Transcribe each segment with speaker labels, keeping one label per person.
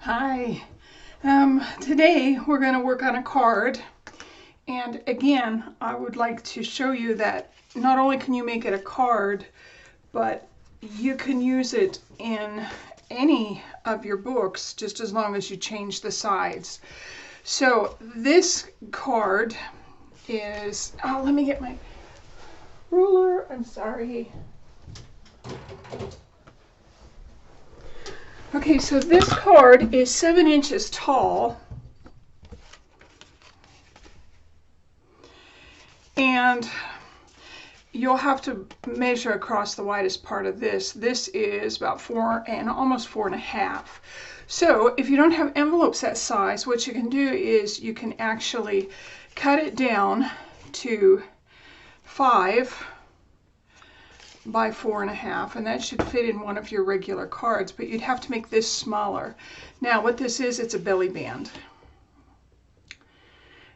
Speaker 1: Hi. Today we're going to work on a card, and again I would like to show you that not only can you make it a card, but you can use it in any of your books just as long as you change the sides. So this card is, let me get my ruler, I'm sorry. Okay, so this card is 7 inches tall, and you'll have to measure across the widest part of this. This is about 4 and almost 4.5. So if you don't have envelopes that size, what you can do is you can actually cut it down to 5 by 4.5, and that should fit in one of your regular cards, but you'd have to make this smaller. Now what this is, it's a belly band.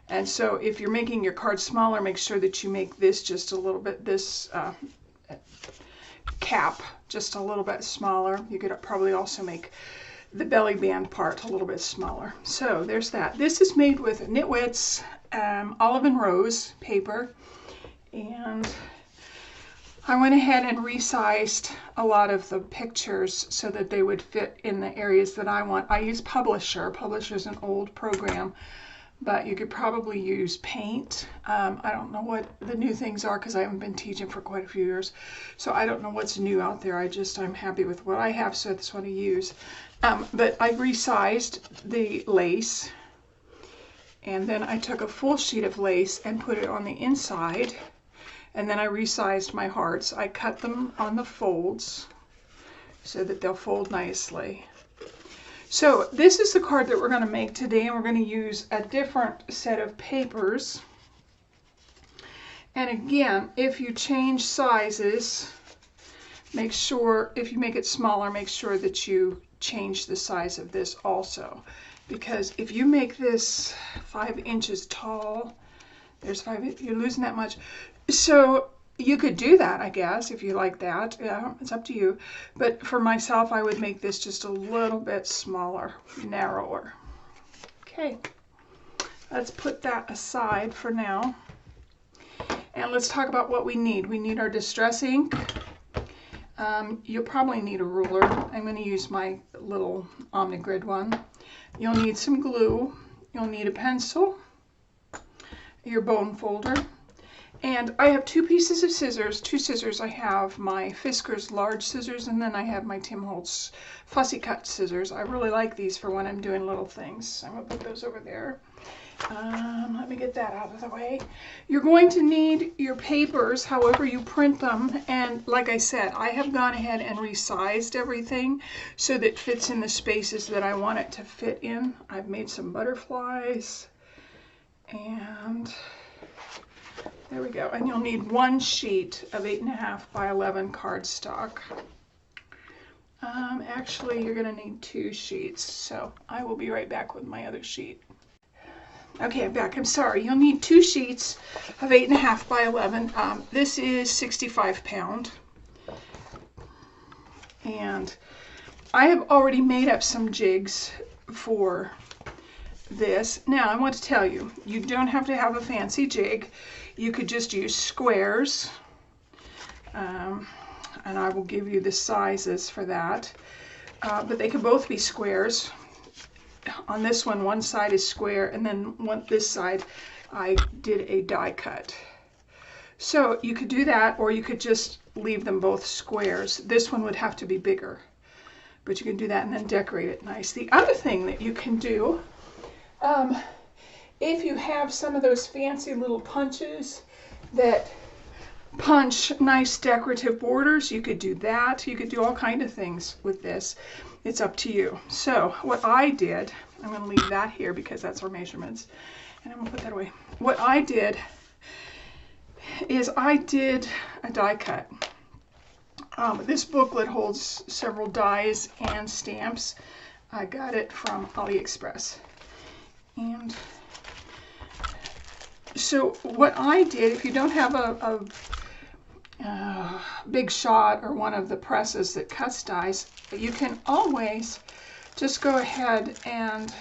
Speaker 1: And so if you're making your card smaller, make sure that you make this just a little bit, this cap just a little bit smaller. You could probably also make the belly band part a little bit smaller. So there's that. This is made with Knitwits Olive and Rose paper, and I went ahead and resized a lot of the pictures so that they would fit in the areas that I want. I use Publisher. Publisher's an old program, but you could probably use Paint. I don't know what the new things are because I haven't been teaching for quite a few years, so I don't know what's new out there. I'm happy with what I have, so that's what I use. But I resized the lace, and then I took a full sheet of lace and put it on the inside. And then I resized my hearts. I cut them on the folds so that they'll fold nicely. So this is the card that we're going to make today, and we're going to use a different set of papers. And again, if you change sizes, make sure, if you make it smaller, make sure that you change the size of this also. Because if you make this 5 inches tall, there's 5, you're losing that much. So you could do that, I guess, if you like that. Yeah, it's up to you. But for myself, I would make this just a little bit smaller, narrower. Okay, let's put that aside for now. And let's talk about what we need. We need our distress ink. You'll probably need a ruler. I'm going to use my little Omnigrid one. You'll need some glue. You'll need a pencil, your bone folder. And I have 2 pieces of scissors, 2 scissors. I have my Fiskars large scissors, and then I have my Tim Holtz fussy cut scissors. I really like these for when I'm doing little things. I'm going to put those over there. Let me get that out of the way. You're going to need your papers, however you print them. And like I said, I have gone ahead and resized everything so that it fits in the spaces that I want it to fit in. I've made some butterflies, and there we go. And you'll need 1 sheet of 8.5 by 11 cardstock. Actually, you're going to need 2 sheets, so I will be right back with my other sheet. Okay, I'm back. I'm sorry. You'll need 2 sheets of 8.5 by 11. This is 65 pound. And I have already made up some jigs for this. Now, I want to tell you, you don't have to have a fancy jig. You could just use squares, and I will give you the sizes for that. But they can both be squares. On this one side is square, and then this side I did a die cut. So you could do that, or you could just leave them both squares. This one would have to be bigger, but you can do that and then decorate it nice. The other thing that you can do, if you have some of those fancy little punches that punch nice decorative borders, you could do that. You could do all kinds of things with this. It's up to you. So what I did, I'm going to leave that here because that's our measurements, and I'm going to put that away. What I did is I did a die cut. This booklet holds several dies and stamps. I got it from AliExpress. And so what I did, if you don't have a Big Shot or one of the presses that cuts dies, you can always just go ahead and,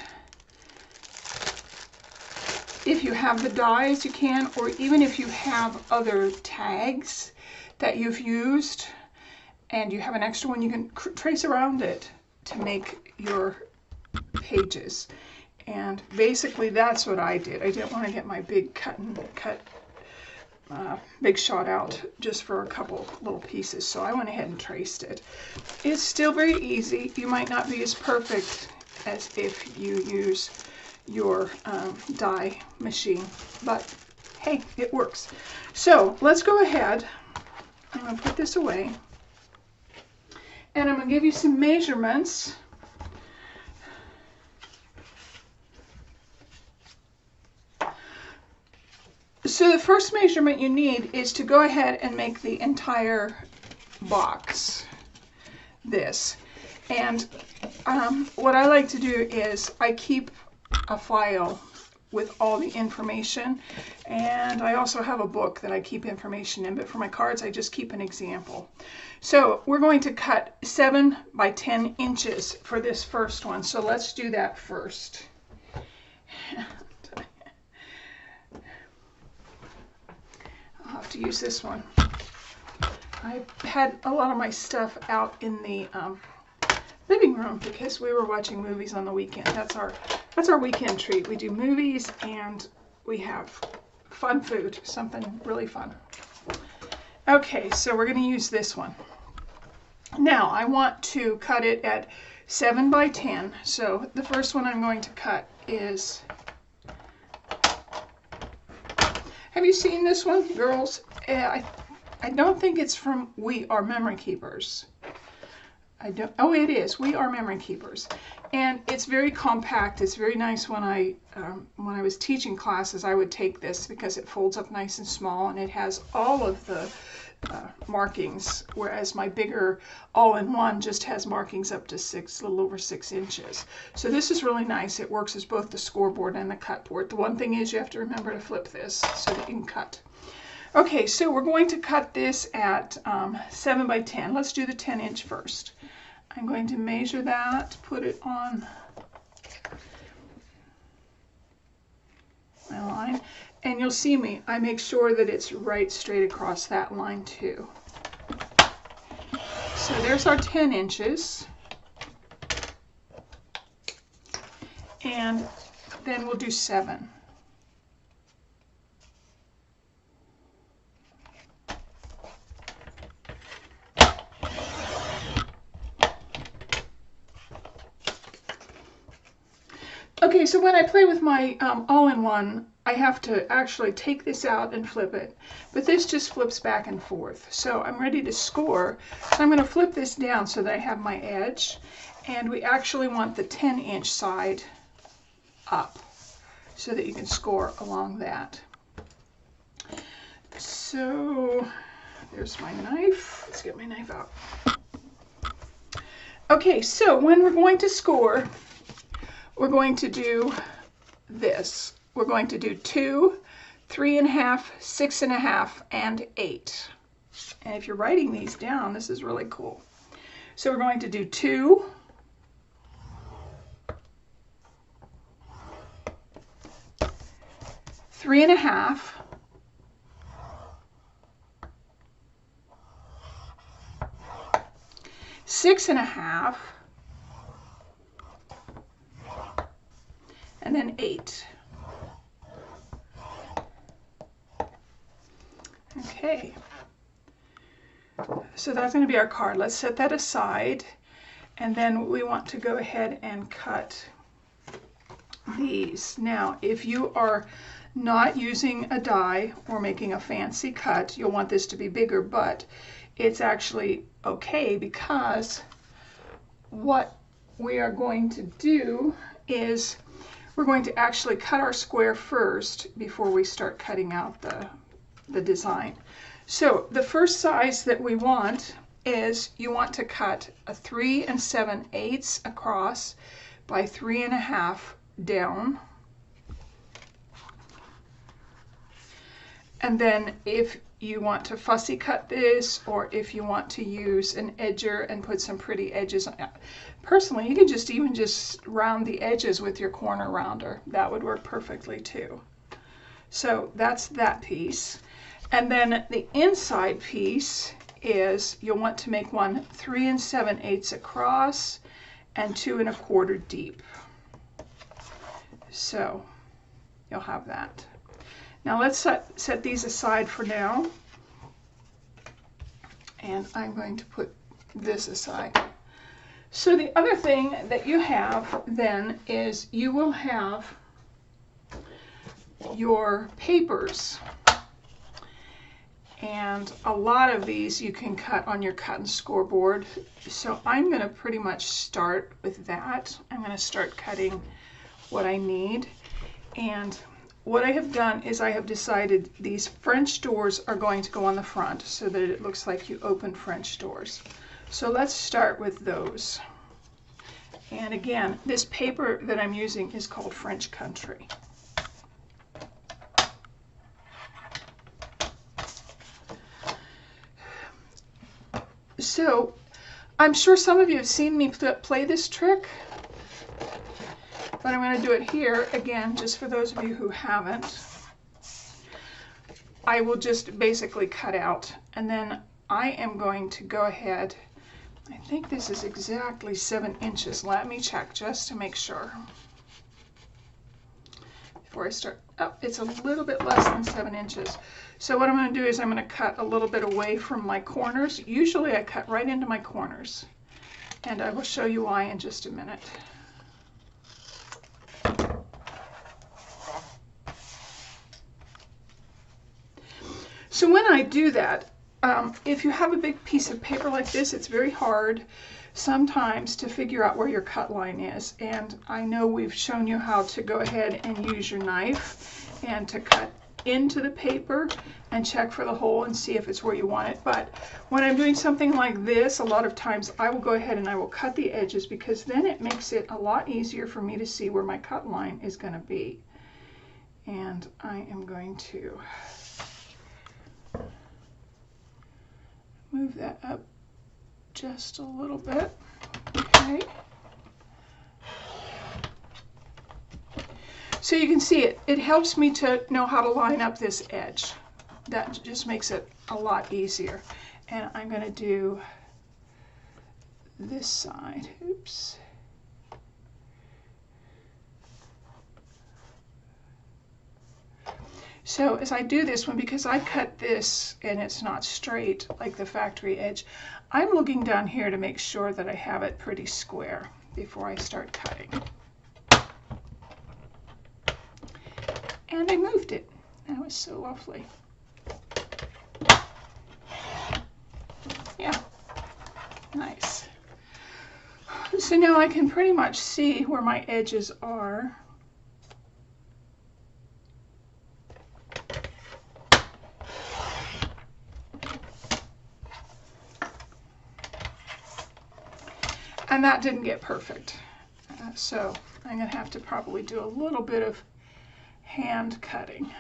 Speaker 1: if you have the dies, you can, or even if you have other tags that you've used and you have an extra one, you can trace around it to make your pages. And basically that's what I did. I didn't want to get my big big shot out just for a couple little pieces, so I went ahead and traced it. It's still very easy. You might not be as perfect as if you use your die machine, but hey, it works. So let's go ahead. I'm going to put this away, and I'm going to give you some measurements. So the first measurement you need is to go ahead and make the entire box this. And what I like to do is I keep a file with all the information, and I also have a book that I keep information in, but for my cards I just keep an example. So we're going to cut 7 by 10 inches for this first one, so let's do that first. I'll have to use this one. I had a lot of my stuff out in the living room because we were watching movies on the weekend. That's our weekend treat. We do movies and we have fun food, something really fun. Okay, so we're going to use this one. Now I want to cut it at 7 by 10. So the first one I'm going to cut is, have you seen this one, girls? I don't think it's from We Are Memory Keepers. Oh, it is. We Are Memory Keepers. And it's very compact. It's very nice. When I was teaching classes, I would take this because it folds up nice and small, and it has all of the markings, whereas my bigger all-in-one just has markings up to a little over 6 inches. So this is really nice. It works as both the scoreboard and the cut board. The one thing is you have to remember to flip this so that you can cut. Okay, so we're going to cut this at 7 by 10. Let's do the 10-inch first. I'm going to measure that, put it on my line, and you'll see me. I make sure that it's right straight across that line too. So there's our 10 inches. And then we'll do 7. Okay, so when I play with my all-in-one, I have to actually take this out and flip it, but this just flips back and forth. So I'm ready to score. So I'm going to flip this down so that I have my edge, and we actually want the 10-inch side up so that you can score along that. So there's my knife. Let's get my knife out. Okay, so when we're going to score, we're going to do this. We're going to do 2, 3.5, 6.5, and 8. And if you're writing these down, this is really cool. So we're going to do 2, 3.5, 6.5, and then 8. Okay, so that's going to be our card. Let's set that aside, and then we want to go ahead and cut these. Now, if you are not using a die or making a fancy cut, you'll want this to be bigger, but it's actually okay because what we are going to do is we're going to actually cut our square first before we start cutting out the design. So the first size that we want is you want to cut a 3 7/8 across by 3.5 down. And then if you want to fussy cut this, or if you want to use an edger and put some pretty edges on it. Personally, you can even just round the edges with your corner rounder. That would work perfectly too. So that's that piece. And then the inside piece is, you'll want to make one 3 7/8 across and 2 1/4 deep. So you'll have that. Now let's set these aside for now. And I'm going to put this aside. So the other thing that you have then is you will have your papers. And a lot of these you can cut on your cut and score board. So I'm going to pretty much start with that. I'm going to start cutting what I need. And what I have done is I have decided these French doors are going to go on the front so that it looks like you open French doors. So let's start with those. And again, this paper that I'm using is called French Country. So I'm sure some of you have seen me play this trick, but I'm going to do it here again, just for those of you who haven't. I will just basically cut out, and then I am going to go ahead. I think this is exactly 7 inches. Let me check just to make sure before I start. Oh, it's a little bit less than 7 inches. So what I'm going to do is I'm going to cut a little bit away from my corners. Usually I cut right into my corners, and I will show you why in just a minute. So when I do that, if you have a big piece of paper like this, it's very hard sometimes to figure out where your cut line is. And I know we've shown you how to go ahead and use your knife and to cut into the paper and check for the hole and see if it's where you want it. But when I'm doing something like this, a lot of times I will go ahead and I will cut the edges, because then it makes it a lot easier for me to see where my cut line is going to be. And I am going to move that up just a little bit. Okay. So you can see it helps me to know how to line up this edge. That just makes it a lot easier. And I'm going to do this side. Oops. So as I do this one, because I cut this and it's not straight like the factory edge, I'm looking down here to make sure that I have it pretty square before I start cutting. And I moved it. That was so lovely. Yeah, nice. So now I can pretty much see where my edges are. And that didn't get perfect. So I'm going to have to probably do a little bit of hand cutting.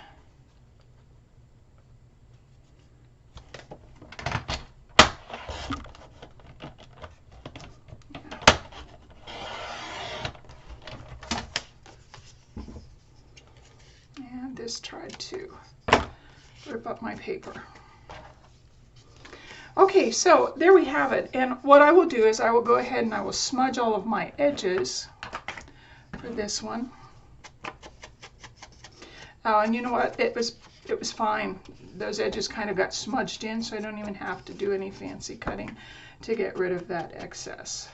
Speaker 1: And this tried to rip up my paper. Okay, so there we have it. And what I will do is I will go ahead and I will smudge all of my edges for this one. And you know what? It was fine. Those edges kind of got smudged in, so I don't even have to do any fancy cutting to get rid of that excess.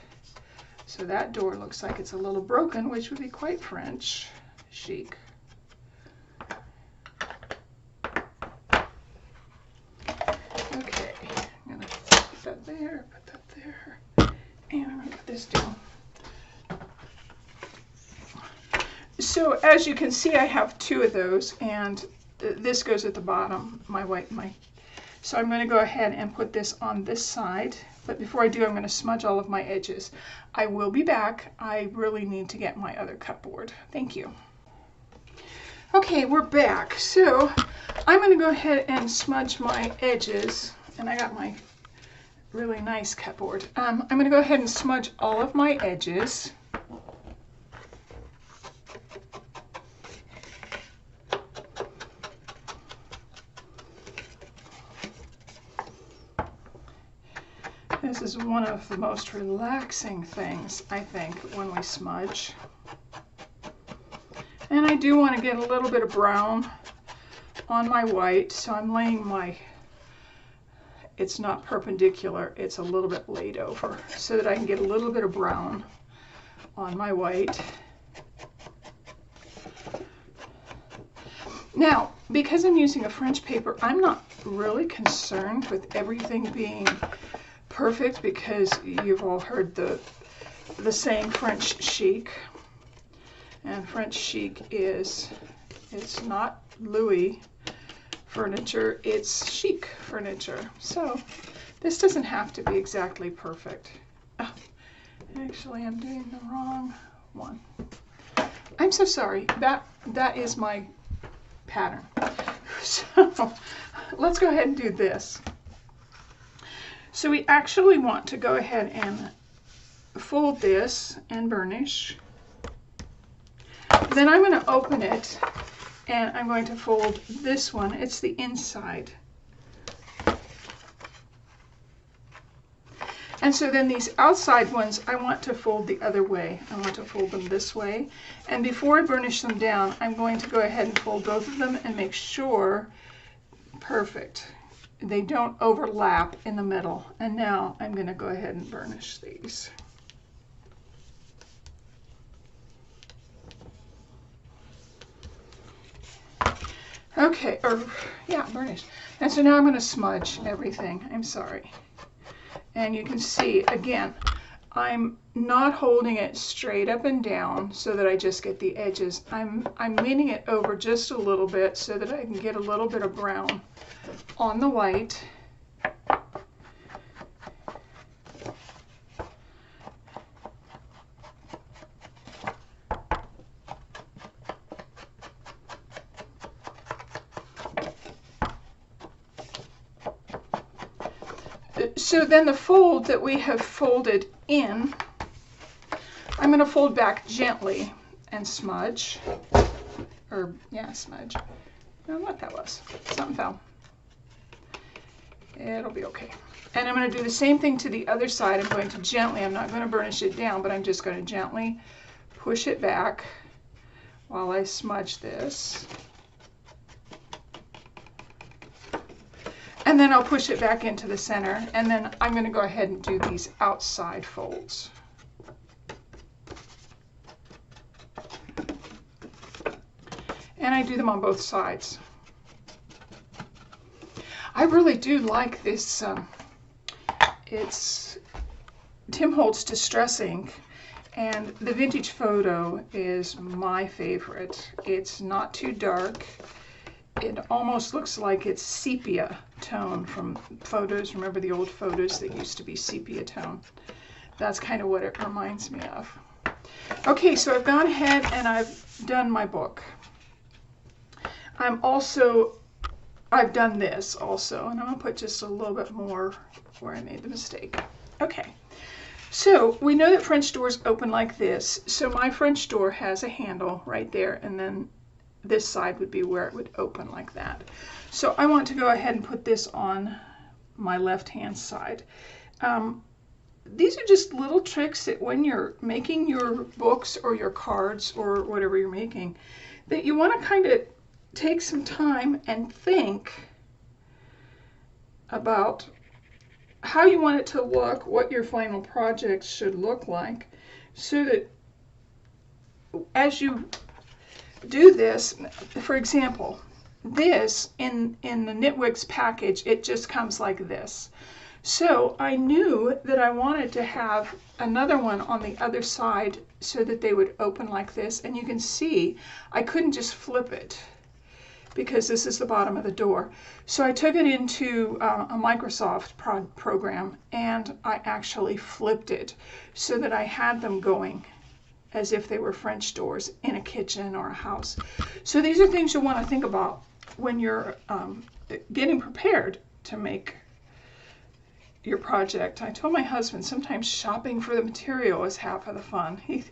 Speaker 1: So that door looks like it's a little broken, which would be quite French chic. Okay, I'm going to put that there, put that there, and I'm going to put this down. So as you can see, I have 2 of those, and this goes at the bottom, so I'm going to go ahead and put this on this side. But before I do, I'm going to smudge all of my edges. I will be back. I really need to get my other cut board. Thank you. Okay, we're back. So I'm going to go ahead and smudge my edges, and I got my really nice cut board. I'm going to go ahead and smudge all of my edges. This is one of the most relaxing things, I think, when we smudge. And I do want to get a little bit of brown on my white, so I'm laying my, it's not perpendicular, it's a little bit laid over, so that I can get a little bit of brown on my white. Now, because I'm using a French paper, I'm not really concerned with everything being perfect, because you've all heard the saying French chic, and French chic is, it's not Louis furniture, it's chic furniture. So this doesn't have to be exactly perfect. Oh, actually, I'm doing the wrong one. I'm so sorry. That is my pattern. So let's go ahead and do this. So we actually want to go ahead and fold this and burnish. Then I'm going to open it, and I'm going to fold this one. It's the inside. And so then these outside ones, I want to fold the other way. I want to fold them this way. And before I burnish them down, I'm going to go ahead and fold both of them and make sure, perfect, they don't overlap in the middle. And now I'm going to go ahead and burnish these. Okay, burnish. And so now I'm going to smudge everything. I'm sorry. And you can see, again, I'm not holding it straight up and down so that I just get the edges. I'm leaning it over just a little bit so that I can get a little bit of brown on the white. So then the fold that we have folded in, I'm going to fold back gently and smudge. Or, yeah, smudge. I don't know what that was. Something fell. It'll be okay. And I'm going to do the same thing to the other side. I'm going to gently, I'm not going to burnish it down, but I'm just going to gently push it back while I smudge this. And then I'll push it back into the center, and then I'm going to go ahead and do these outside folds. And I do them on both sides. I really do like this, it's Tim Holtz Distress Ink, and the Vintage Photo is my favorite. It's not too dark. It almost looks like it's sepia tone from photos. Remember the old photos that used to be sepia tone? That's kind of what it reminds me of. Okay, so I've gone ahead and I've done my book. I've done this also, and I'm going to put just a little bit more where I made the mistake. Okay, so we know that French doors open like this. So my French door has a handle right there, and then this side would be where it would open like that. So I want to go ahead and put this on my left-hand side. These are just little tricks that when you're making your books or your cards or whatever you're making, that you want to kind of take some time and think about how you want it to look, what your final project should look like, so that as you do this, for example, this in the Knitwicks package, it just comes like this. So I knew that I wanted to have another one on the other side so that they would open like this, and you can see I couldn't just flip it because this is the bottom of the door. So I took it into a Microsoft program, and I actually flipped it so that I had them going as if they were French doors in a kitchen or a house. So these are things you want to think about when you're getting prepared to make your project. I told my husband sometimes shopping for the material is half of the fun. He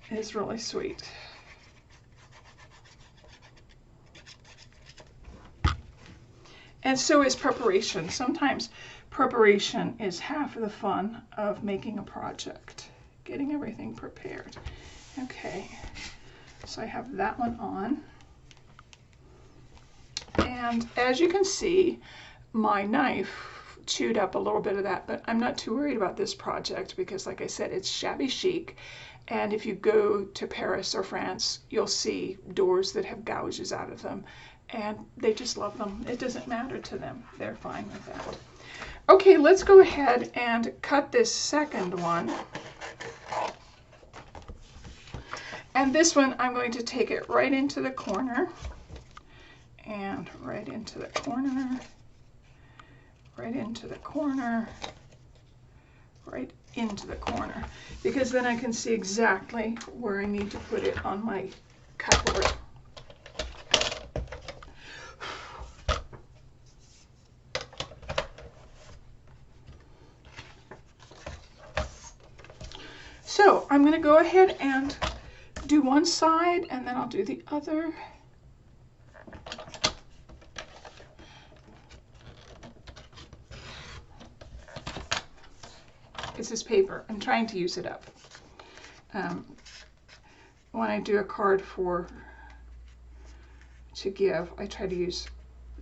Speaker 1: is really sweet. And so is preparation. Sometimes preparation is half of the fun of making a project, getting everything prepared. Okay, so I have that one on. And as you can see, my knife chewed up a little bit of that, but I'm not too worried about this project because, like I said, it's shabby chic. And if you go to Paris or France, you'll see doors that have gouges out of them. And they just love them. It doesn't matter to them. They're fine with that. Okay, let's go ahead and cut this second one. And this one, I'm going to take it right into the corner. And right into the corner. Right into the corner. Right into the corner. Because then I can see exactly where I need to put it on my cutboard. So I'm going to go ahead and do one side and then I'll do the other. This is paper. I'm trying to use it up. When I do a card to give, I try to use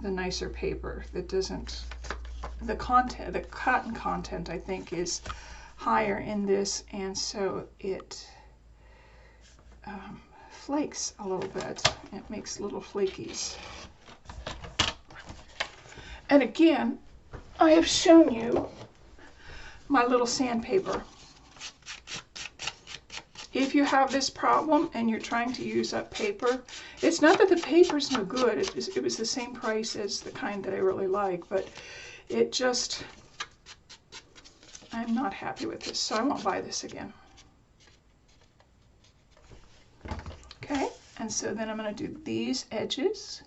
Speaker 1: the nicer paper that doesn't, the cotton content I think is higher in this, and so it flakes a little bit. It makes little flakies. And again, I have shown you my little sandpaper. If you have this problem and you're trying to use up paper, it's not that the paper's no good. It was the same price as the kind that I really like, but it just, I'm not happy with this, so I won't buy this again. Okay, and so then I'm going to do these edges.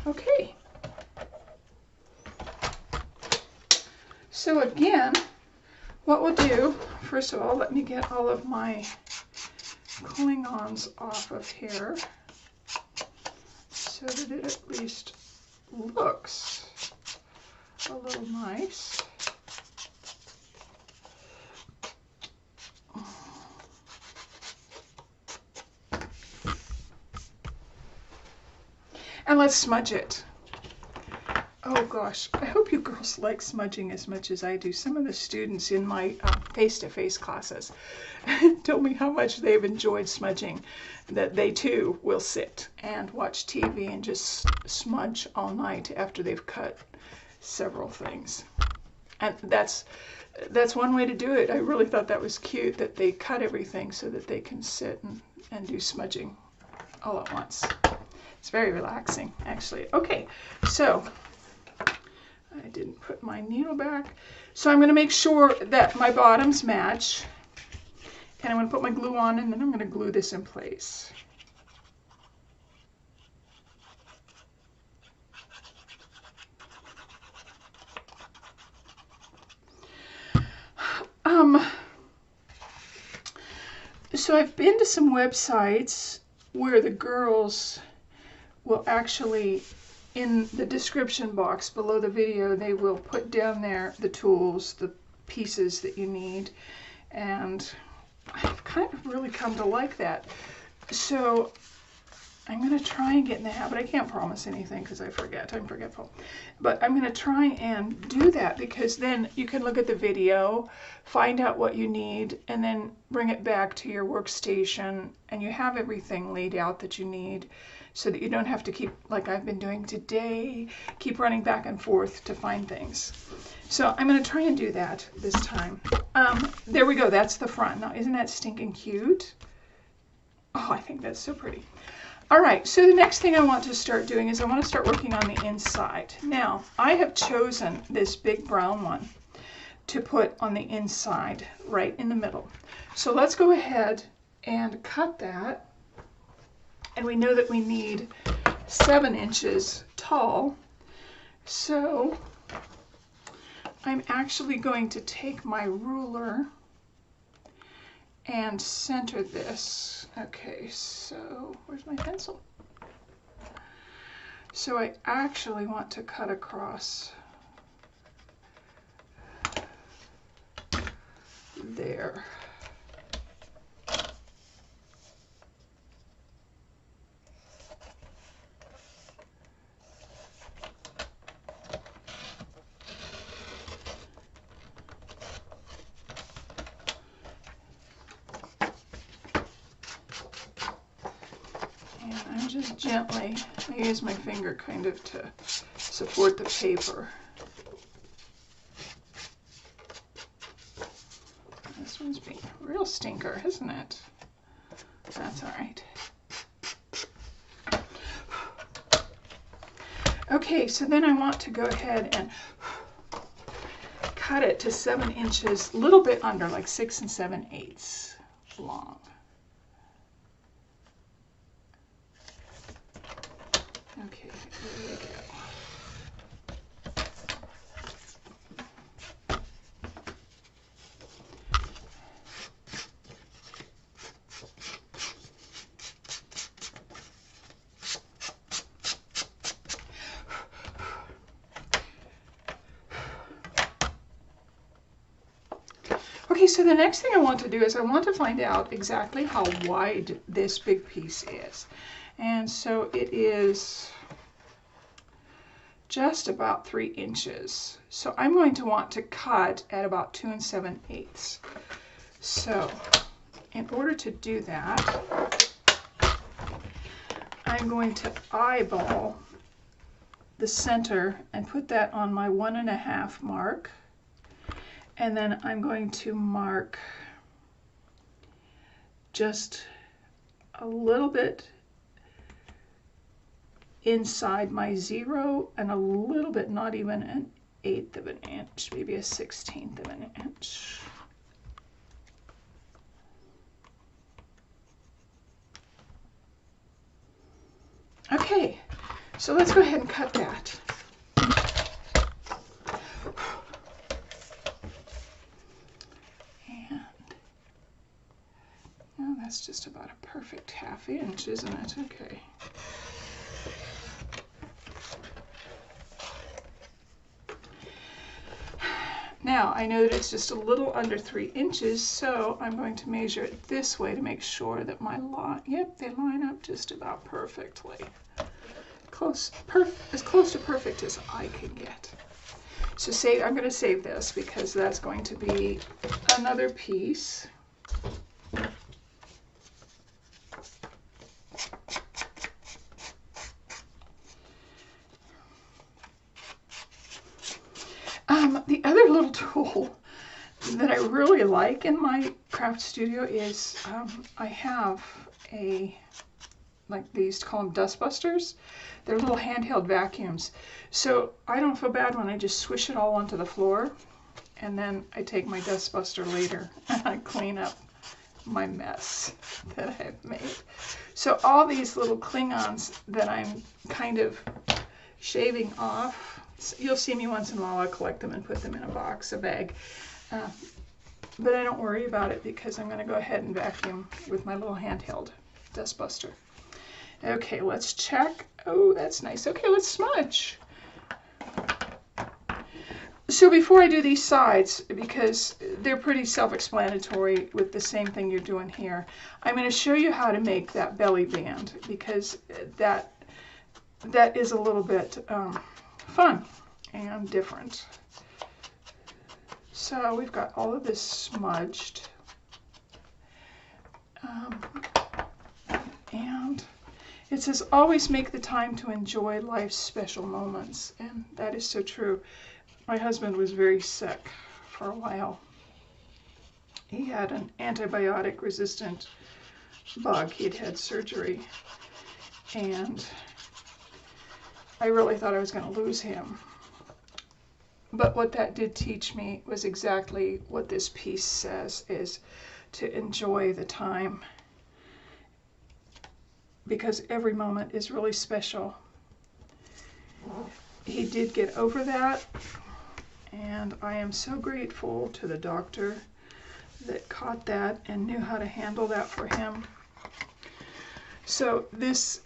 Speaker 1: Okay, so again, what we'll do, first of all, let me get all of my Klingons off of here so that it at least looks a little nice. And let's smudge it. Oh gosh, I hope you girls like smudging as much as I do. Some of the students in my face-to-face classes told me how much they've enjoyed smudging, that they too will sit and watch TV and just smudge all night after they've cut several things. And that's one way to do it. I really thought that was cute, that they cut everything so that they can sit and do smudging all at once. It's very relaxing, actually. Okay, so I didn't put my needle back. So I'm going to make sure that my bottoms match. And I'm going to put my glue on, and then I'm going to glue this in place. So I've been to some websites where the girls will actually, in the description box below the video, they will put down there the tools, the pieces that you need, and I've kind of really come to like that. So I'm going to try and get in the habit. I can't promise anything because I forget. I'm forgetful. But I'm going to try and do that because then you can look at the video, find out what you need, and then bring it back to your workstation, and you have everything laid out that you need so that you don't have to keep, like I've been doing today, keep running back and forth to find things. So I'm going to try and do that this time. There we go. That's the front. Now, isn't that stinking cute? Oh, I think that's so pretty. All right, so the next thing I want to start doing is I want to start working on the inside. Now, I have chosen this big brown one to put on the inside, right in the middle. So let's go ahead and cut that. And we know that we need 7 inches tall. So I'm actually going to take my ruler and center this. Okay, so where's my pencil? So I actually want to cut across there. Just gently, I use my finger kind of to support the paper. This one's being a real stinker, isn't it? That's all right. Okay, so then I want to go ahead and cut it to 7 inches, a little bit under, like 6 7/8 long. Okay, here we go. Okay, so the next thing I want to do is I want to find out exactly how wide this big piece is. And so it is just about 3 inches. So I'm going to want to cut at about 2 7/8. So in order to do that, I'm going to eyeball the center and put that on my 1.5 mark. And then I'm going to mark just a little bit inside my 0 and a little bit, not even 1/8 of an inch, maybe 1/16 of an inch. Okay, so let's go ahead and cut that. And that's just about a perfect 1/2 inch, isn't it? Okay. Now, I know that it's just a little under 3 inches, so I'm going to measure it this way to make sure that my line, yep, they line up just about perfectly. As close to perfect as I can get. So I'm going to save this because that's going to be another piece. The other little tool that I really like in my craft studio is I have like they used to call them dust busters. They're little handheld vacuums. So I don't feel bad when I just swish it all onto the floor, and then I take my dust buster later and I clean up my mess that I've made. So all these little Klingons that I'm kind of shaving off, you'll see me once in a while, I'll collect them and put them in a box, a bag. But I don't worry about it because I'm going to go ahead and vacuum with my little handheld dust buster. Okay, let's check. Oh, that's nice. Okay, let's smudge. So before I do these sides, because they're pretty self-explanatory with the same thing you're doing here, I'm going to show you how to make that belly band, because that is a little bit fun and different. So we've got all of this smudged. And it says, always make the time to enjoy life's special moments. And that is so true. My husband was very sick for a while. He had an antibiotic-resistant bug. He'd had surgery. And I really thought I was going to lose him. But what that did teach me was exactly what this piece says, is to enjoy the time. Because every moment is really special. He did get over that. And I am so grateful to the doctor that caught that and knew how to handle that for him. So this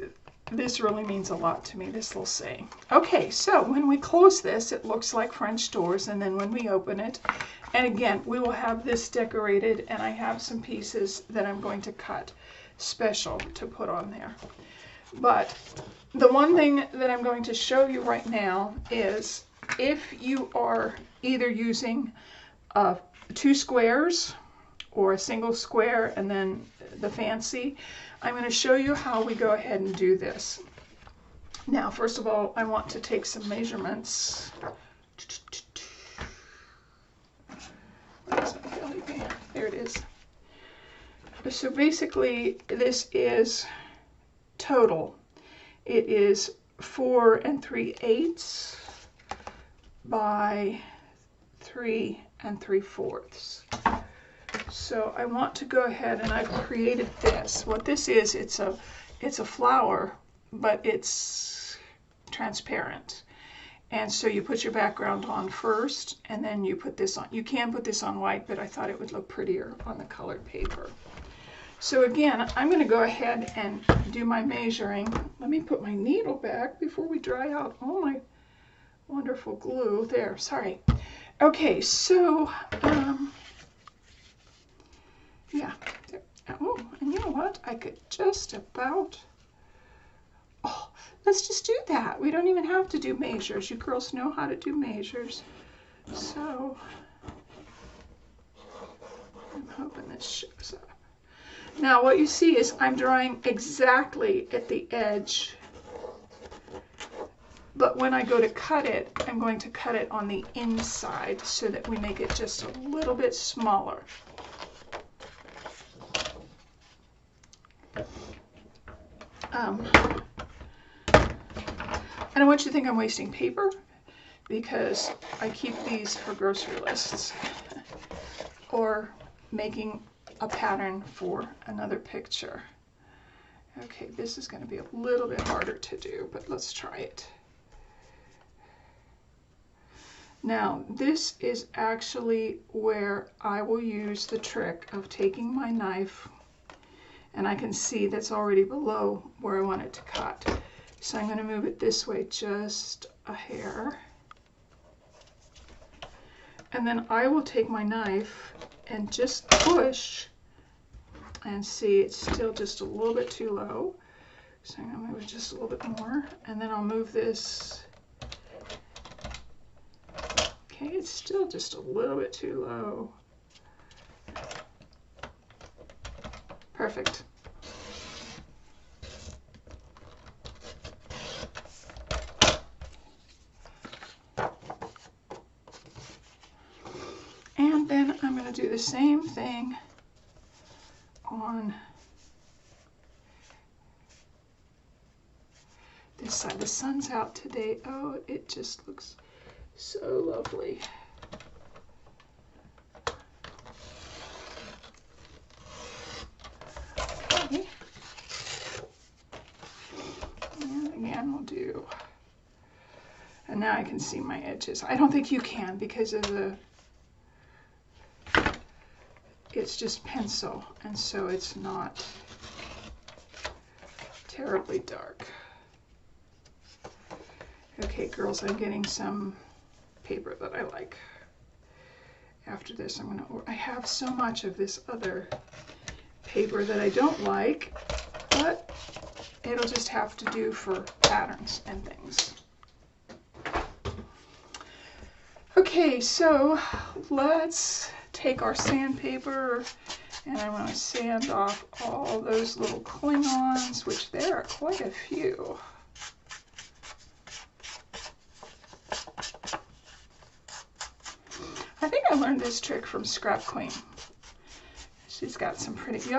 Speaker 1: really means a lot to me, this little saying. Okay, so when we close this, it looks like French doors, and then when we open it, and again, we will have this decorated, and I have some pieces that I'm going to cut special to put on there. But the one thing that I'm going to show you right now is, if you are either using 2 squares or a single square and then the fancy, I'm going to show you how we go ahead and do this. Now, first of all, I want to take some measurements. There it is. So basically, this is total. It is 4 3/8 by 3 3/4. So I want to go ahead, and I've created this. What this is, it's a flower, but it's transparent. And so you put your background on first, and then you put this on. You can put this on white, but I thought it would look prettier on the colored paper. So again, I'm going to go ahead and do my measuring. Let me put my needle back before we dry out all my wonderful glue. There, sorry. Okay, so, yeah. Oh, and you know what? I could just about, oh, let's just do that. We don't even have to do measures. You girls know how to do measures. So, I'm hoping this shows up. Now what you see is I'm drawing exactly at the edge, but when I go to cut it, I'm going to cut it on the inside so that we make it just a little bit smaller. I don't want you to think I'm wasting paper, because I keep these for grocery lists or making a pattern for another picture. Okay, this is going to be a little bit harder to do, but let's try it. Now, this is actually where I will use the trick of taking my knife, and I can see that's already below where I want it to cut. So I'm going to move it this way just a hair. And then I will take my knife and just push, and see it's still just a little bit too low. So I'm going to move it just a little bit more, and then I'll move this. Okay, it's still just a little bit too low. Perfect. And then I'm going to do the same thing on this side. The sun's out today. Oh, it just looks so lovely. Okay. And again, we'll do, and now I can see my edges. I don't think you can, because of the, it's just pencil, and so it's not terribly dark. Okay, girls, I'm getting some paper that I like. After this, I have so much of this other paper that I don't like, but it'll just have to do for patterns and things. Okay, so let's take our sandpaper, and I want to sand off all those little cling-ons, which there are quite a few. I think I learned this trick from Scrap Queen. She's got some pretty,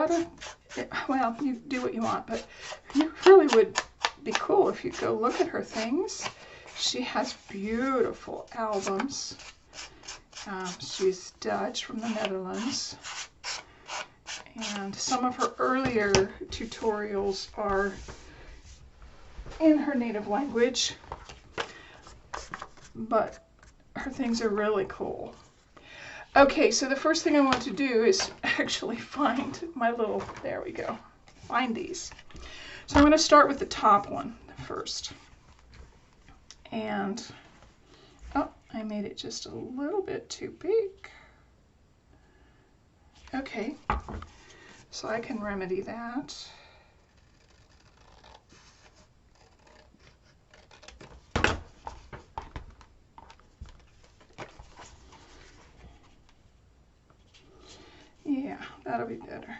Speaker 1: well, you do what you want, but you really would be cool if you go look at her things. She has beautiful albums. She's Dutch from the Netherlands. And some of her earlier tutorials are in her native language, but her things are really cool. Okay, so the first thing I want to do is actually find my little, there we go, find these. So I'm going to start with the top one first. And, oh, I made it just a little bit too big. Okay, so I can remedy that. Yeah, that'll be better.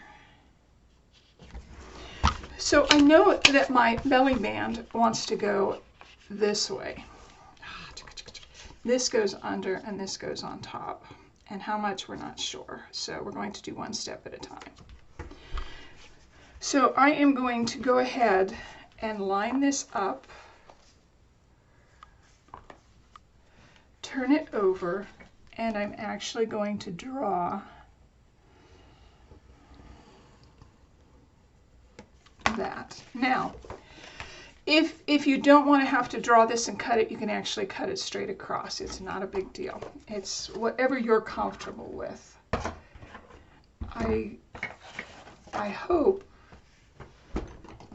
Speaker 1: So I know that my belly band wants to go this way. This goes under and this goes on top. And how much, we're not sure. So we're going to do one step at a time. So I am going to go ahead and line this up, turn it over, and I'm actually going to draw that. Now, if you don't want to have to draw this and cut it, you can actually cut it straight across. It's not a big deal. It's whatever you're comfortable with. I hope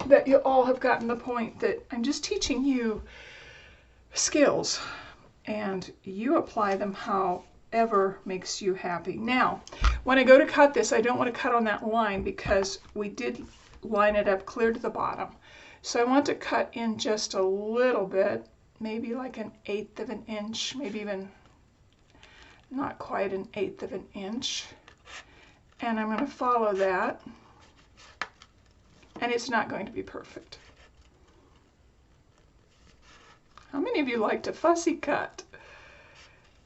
Speaker 1: that you all have gotten the point that I'm just teaching you skills and you apply them however makes you happy. Now, when I go to cut this, I don't want to cut on that line because we did line it up clear to the bottom. So I want to cut in just a little bit, maybe like 1/8 of an inch, maybe even not quite 1/8 of an inch. And I'm going to follow that. And it's not going to be perfect. How many of you like to fussy cut?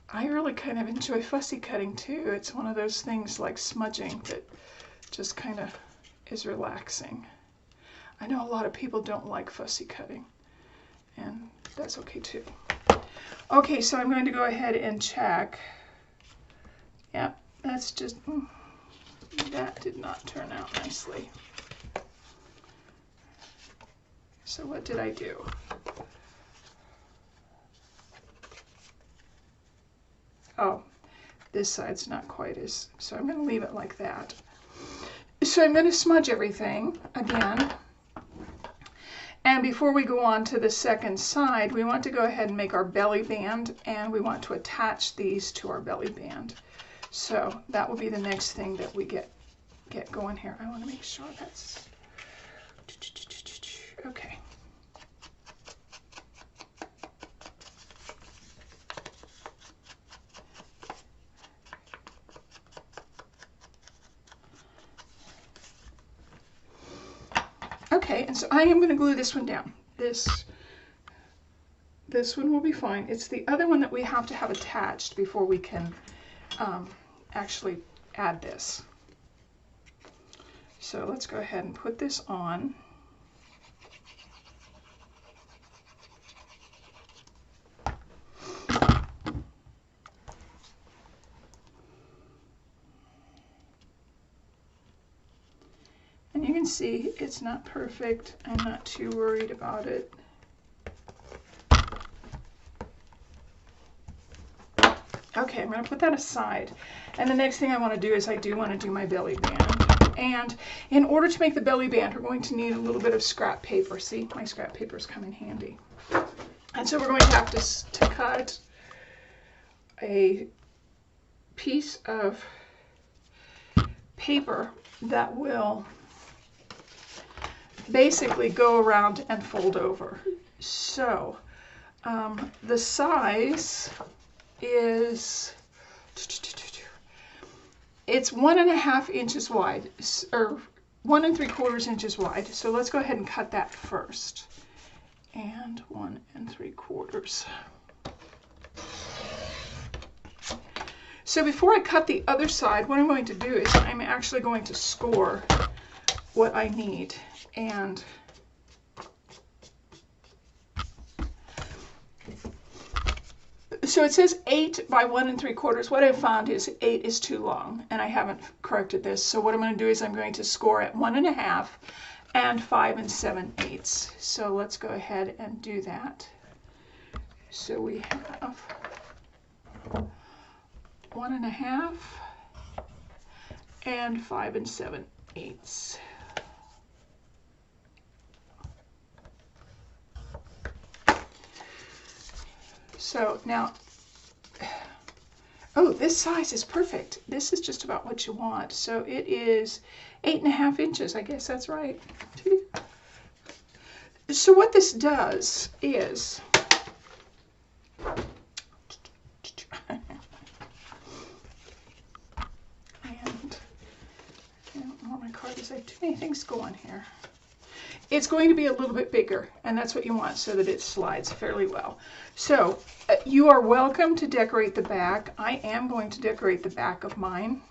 Speaker 1: I really kind of enjoy fussy cutting too. It's one of those things like smudging that just kind of is relaxing. I know a lot of people don't like fussy cutting, and that's okay too. Okay, so I'm going to go ahead and check. Yeah, that's just, that did not turn out nicely. So what did I do? Oh, this side's not quite as, so I'm going to leave it like that. So I'm going to smudge everything again. And before we go on to the second side, we want to go ahead and make our belly band, and we want to attach these to our belly band. So that will be the next thing that we get going here. I want to make sure that's okay. Okay, and so I am going to glue this one down. This one will be fine. It's the other one that we have to have attached before we can actually add this. So let's go ahead and put this on. And you can see it's not perfect. I'm not too worried about it. Okay, I'm going to put that aside. And the next thing I want to do is I do want to do my belly band. And in order to make the belly band, we're going to need a little bit of scrap paper. See, my scrap papers come in handy. And so we're going to have to cut a piece of paper that will basically go around and fold over. So the size is, it's 1.5 inches wide, or 1 3/4 inches wide. So let's go ahead and cut that first. And 1 3/4. So before I cut the other side, what I'm going to do is I'm actually going to score what I need. And so it says 8 by 1 3/4. What I found is 8 is too long, and I haven't corrected this. So what I'm going to do is I'm going to score at 1.5 and 5 7/8. So let's go ahead and do that. So we have 1.5 and 5 7/8. So now, oh, this size is perfect. This is just about what you want. So it is 8.5 inches. I guess that's right. So what this does is, and I don't know where my card is. I have too many things going here. It's going to be a little bit bigger, and that's what you want so that it slides fairly well. So you are welcome to decorate the back. I am going to decorate the back of mine.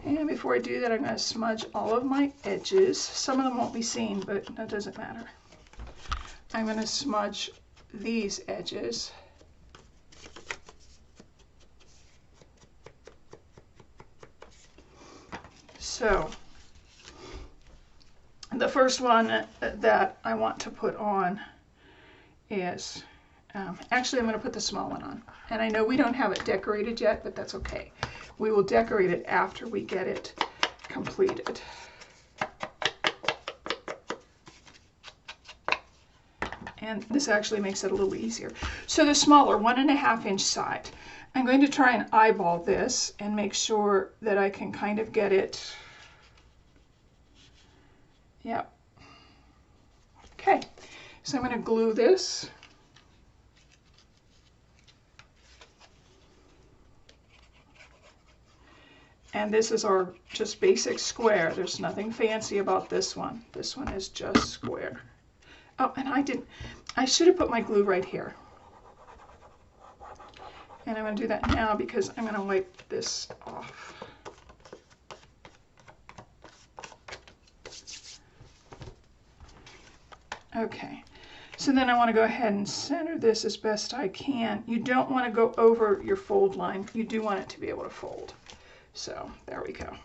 Speaker 1: And before I do that, I'm going to smudge all of my edges. Some of them won't be seen, but that doesn't matter. I'm going to smudge these edges. So the first one that I want to put on is, actually I'm going to put the small one on. And I know we don't have it decorated yet, but that's okay. We will decorate it after we get it completed. And this actually makes it a little easier. So the smaller 1.5 inch side, I'm going to try and eyeball this and make sure that I can kind of get it. Yep. Okay, so I'm going to glue this. And this is our just basic square. There's nothing fancy about this one. This one is just square. Oh, and I should have put my glue right here. And I'm going to do that now because I'm going to wipe this off. Okay, so then I want to go ahead and center this as best I can. You don't want to go over your fold line. You do want it to be able to fold. So there we go.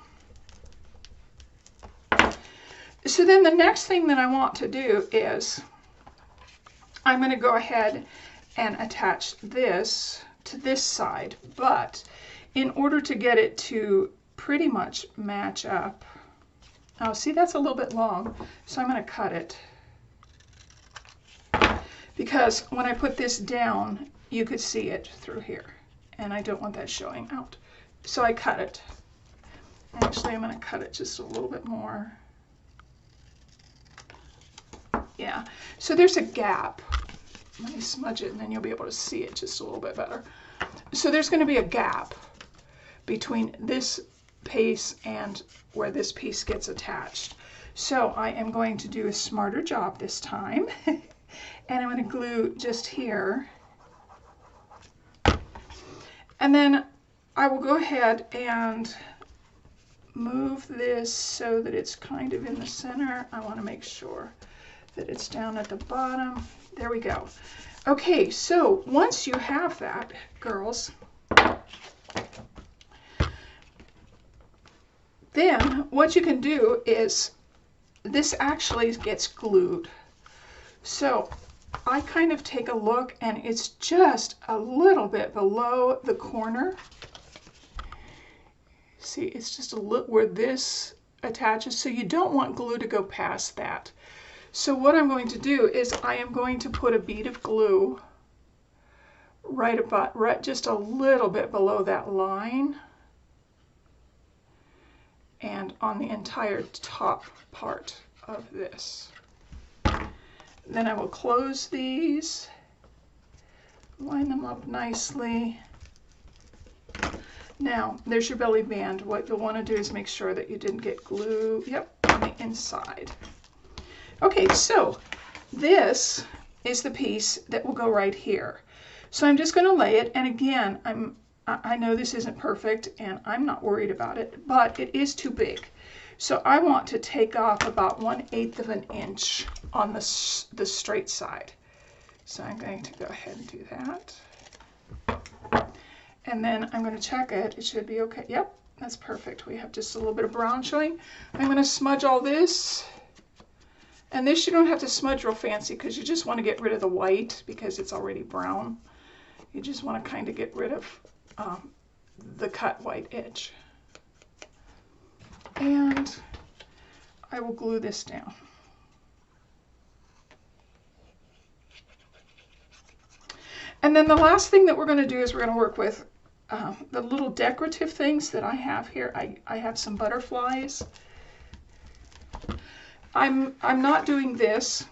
Speaker 1: So then the next thing that I want to do is I'm going to go ahead and attach this to this side, but in order to get it to pretty much match up, oh, see, that's a little bit long, so I'm going to cut it. Because when I put this down, you could see it through here, and I don't want that showing out. So I cut it. Actually, I'm going to cut it just a little bit more. Yeah, so there's a gap. Let me smudge it, and then you'll be able to see it just a little bit better. So there's going to be a gap between this piece and where this piece gets attached. So I am going to do a smarter job this time. And I'm going to glue just here. And then I will go ahead and move this so that it's kind of in the center. I want to make sure that it's down at the bottom. There we go. Okay, so once you have that, girls, then what you can do is this actually gets glued. So I kind of take a look, and it's just a little bit below the corner. See, it's just a little where this attaches, so you don't want glue to go past that. So what I'm going to do is I am going to put a bead of glue right just a little bit below that line and on the entire top part of this. Then I will close these, line them up nicely. Now, there's your belly band. What you'll want to do is make sure that you didn't get glue, on the inside. Okay, so this is the piece that will go right here. So I'm just going to lay it, and again, I know this isn't perfect, and I'm not worried about it, but it is too big. So I want to take off about 1/8 of an inch on the straight side. So I'm going to go ahead and do that. And then I'm going to check it. It should be okay. Yep, that's perfect. We have just a little bit of brown showing. I'm going to smudge all this. And this you don't have to smudge real fancy because you just want to get rid of the white because it's already brown. You just want to kind of get rid of the cut white edge. And I will glue this down. And then the last thing that we're going to do is we're going to work with the little decorative things that I have here. I have some butterflies. I'm not doing this.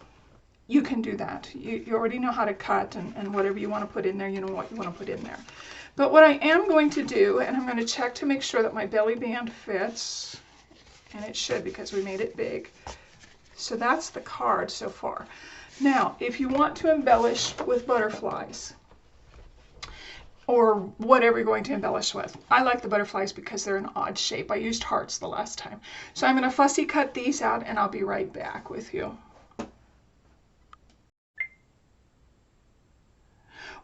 Speaker 1: You can do that. You already know how to cut and whatever you want to put in there, you know what you want to put in there. But what I am going to do, and I'm going to check to make sure that my belly band fits, and it should because we made it big. So that's the card so far. Now, if you want to embellish with butterflies, or whatever you're going to embellish with. I like the butterflies because they're an odd shape. I used hearts the last time. So I'm going to fussy cut these out and I'll be right back with you.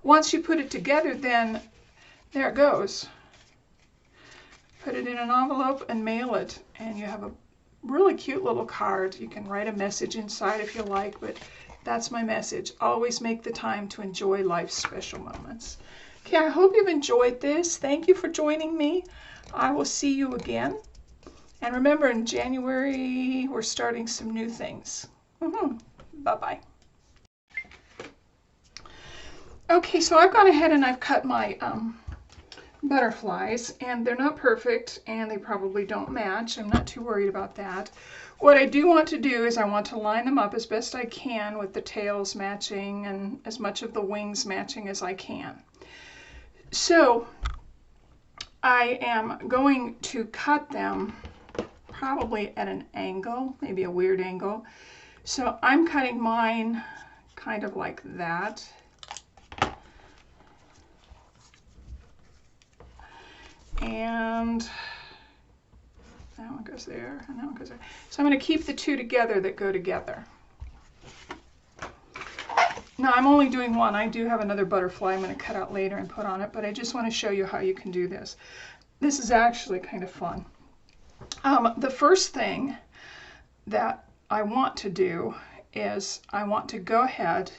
Speaker 1: Once you put it together, then there it goes. Put it in an envelope and mail it, and you have a really cute little card. You can write a message inside if you like, but that's my message. Always make the time to enjoy life's special moments. Okay, I hope you've enjoyed this. Thank you for joining me. I will see you again. And remember, in January, we're starting some new things. Bye-bye. Okay, so I've gone ahead and I've cut my butterflies, and they're not perfect, and they probably don't match. I'm not too worried about that. What I do want to do is I want to line them up as best I can with the tails matching and as much of the wings matching as I can. So I am going to cut them probably at an angle, maybe a weird angle. So I'm cutting mine kind of like that. And that one goes there, and that one goes there. So I'm going to keep the two together that go together. Now I'm only doing one. I do have another butterfly I'm going to cut out later and put on it, but I just want to show you how you can do this. This is actually kind of fun. The first thing that I want to do is I want to go ahead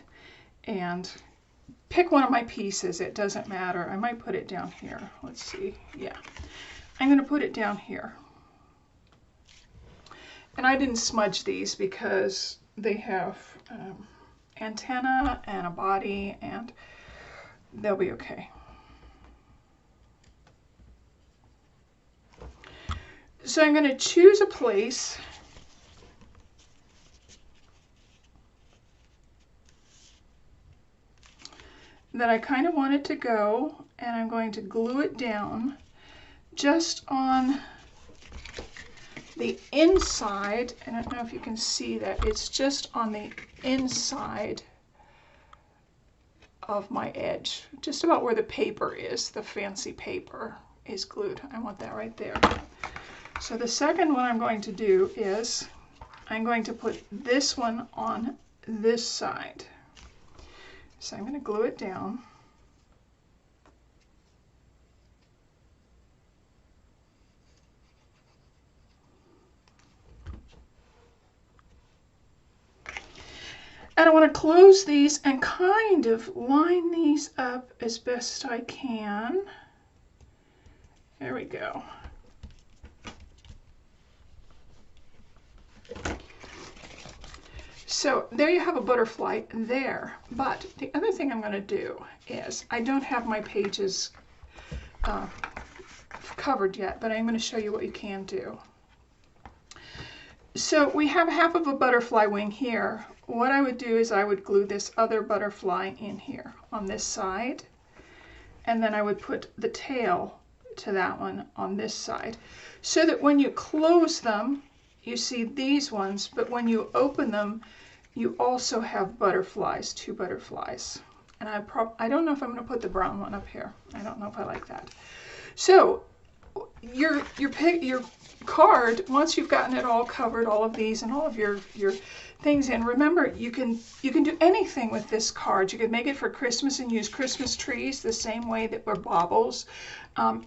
Speaker 1: and pick one of my pieces. It doesn't matter. I might put it down here. Let's see. Yeah. I'm going to put it down here. And I didn't smudge these because they have antenna and a body, and they'll be okay. So I'm going to choose a place that I kind of want it to go, and I'm going to glue it down just on the inside. I don't know if you can see that. It's just on the inside of my edge, just about where the paper is, the fancy paper is glued. I want that right there. So the second one I'm going to do is I'm going to put this one on this side. So I'm going to glue it down. And I want to close these and kind of line these up as best I can. There we go. So there you have a butterfly there. But the other thing I'm going to do is, I don't have my pages covered yet, but I'm going to show you what you can do. So we have half of a butterfly wing here. What I would do is I would glue this other butterfly in here on this side, and then I would put the tail to that one on this side, so that when you close them, you see these ones, but when you open them, you also have butterflies, 2 butterflies. And I don't know if I'm going to put the brown one up here. I don't know if I like that. So your card, once you've gotten it all covered, all of these and all of your things in, remember you can do anything with this card. You can make it for Christmas and use Christmas trees the same way that were baubles,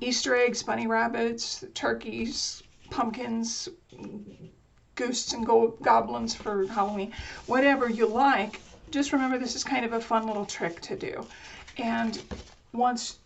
Speaker 1: Easter eggs, bunny rabbits, turkeys, pumpkins, ghosts and goblins for Halloween, whatever you like. Just remember this is kind of a fun little trick to do. And once